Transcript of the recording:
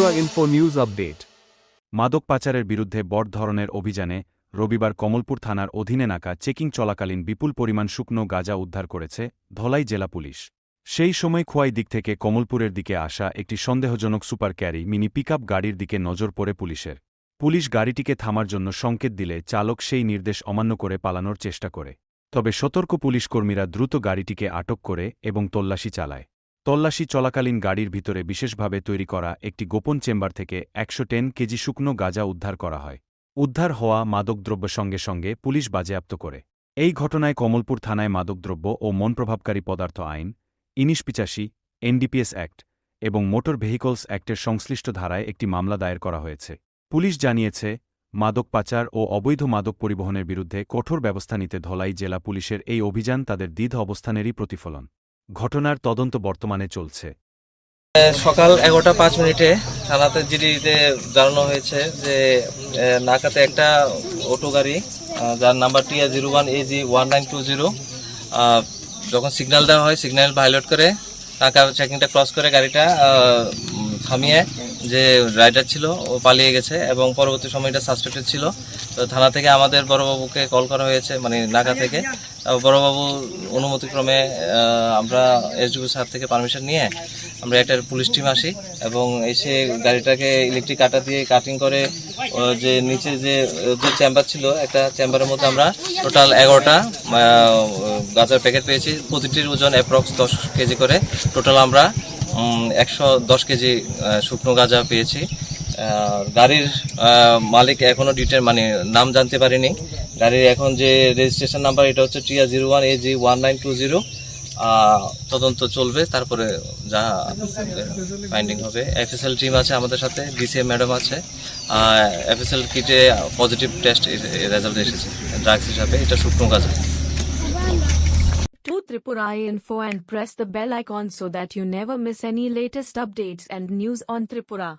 Tripura Info News Update. মাদক পাচারের বিরুদ্ধে বড় ধরনের অভিযানে রবিবার কমলপুর থানার অধীনে নাকা চেকিং চলাকালীন বিপুল পরিমাণ শুকনো গাঁজা উদ্ধার করেছে ধলাই জেলা পুলিশ। সেই সময় খোয়াই দিক থেকে কমলপুরের দিকে আসা একটি সন্দেহজনক সুপার ক্যারি মিনি পিকআপ গাড়ির দিকে নজর পড়ে পুলিশের। পুলিশ গাড়িটিকে থামার জন্য সংকেত দিলে চালক সেই নির্দেশ অমান্য করে পালানোর চেষ্টা করে। তবে সতর্ক পুলিশ কর্মীরা দ্রুত গাড়িটিকে আটক করে এবং তল্লাশি চালায়। তল্লাশি চলাকালীন গাড়ির ভিতরে বিশেষভাবে তৈরি করা একটি গোপন চেম্বার থেকে 110 কেজি শুকনো গাঁজা উদ্ধার করা হয়। উদ্ধার হওয়া মাদকদ্রব্য সঙ্গে সঙ্গে পুলিশ বাজেয়াপ্ত করে। এই ঘটনায় কমলপুর থানায় মাদকদ্রব্য ও মনপ্রভাবকারী পদার্থ আইন 1985, এনডিপিএস অ্যাক্ট এবং মোটর ভেহিকলস অ্যাক্টের সংশ্লিষ্ট ধারায় একটি মামলা দায়ের করা হয়েছে। পুলিশ জানিয়েছে, মাদক পাচার ও অবৈধ মাদক পরিবহনের বিরুদ্ধে কঠোর ব্যবস্থা নিতে ধলাই জেলা পুলিশের এই অভিযান তাদের দৃঢ় অবস্থানেরই প্রতিফলন। ঘটনার তদন্ত বর্তমানে চলছে। সকাল 11:05 থানাতে জিডিতে জানানো হয়েছে যে নাকাতে একটা অটো গাড়ি যার নাম্বার TR01AG1920 যখন সিগন্যাল দেওয়া হয় সিগন্যাল ভায়োলেট করে নাকা চেকিংটা ক্রস করে গাড়িটা থামিয়ে যে রাইডার ছিল ও পালিয়ে গেছে এবং পরবর্তী সময় এটা সাসপেক্টেড ছিল। তো থানা থেকে আমাদের বড়বাবুকে কল করা হয়েছে, মানে নাকা থেকে। বড়বাবু অনুমতিক্রমে আমরা এসডিপি স্যার থেকে পারমিশন নিয়ে আমরা একটা পুলিশ টিম আসি এবং এসে গাড়িটাকে ইলেকট্রিক কাটা দিয়ে কাটিং করে যে নিচে যে চেম্বার ছিল একটা চেম্বারের মধ্যে আমরা টোটাল 11টা গাঁজার প্যাকেট পেয়েছি। প্রতিটির ওজন অ্যাপ্রক্স 10 কেজি করে। টোটাল আমরা 110 কেজি শুকনো গাঁজা পেয়েছি। গাড়ির মালিক এখনো মানে নাম জানতে পারিনি। গাড়ির এখন যে রেজিস্ট্রেশন নাম্বার এটা হচ্ছে TR01AG1920। তদন্ত চলবে, তারপরে যা ফাইন্ডিং হবে। FSL টিম আছে আমাদের সাথে, DCM ম্যাডাম আছে। FSL কিটে পজিটিভ টেস্ট রেজাল্ট এসেছে ড্রাগস হিসাবে, এটা শুকনো গাঁজা। To Tripura Info and press the bell icon so that you never miss any latest updates and news on Tripura.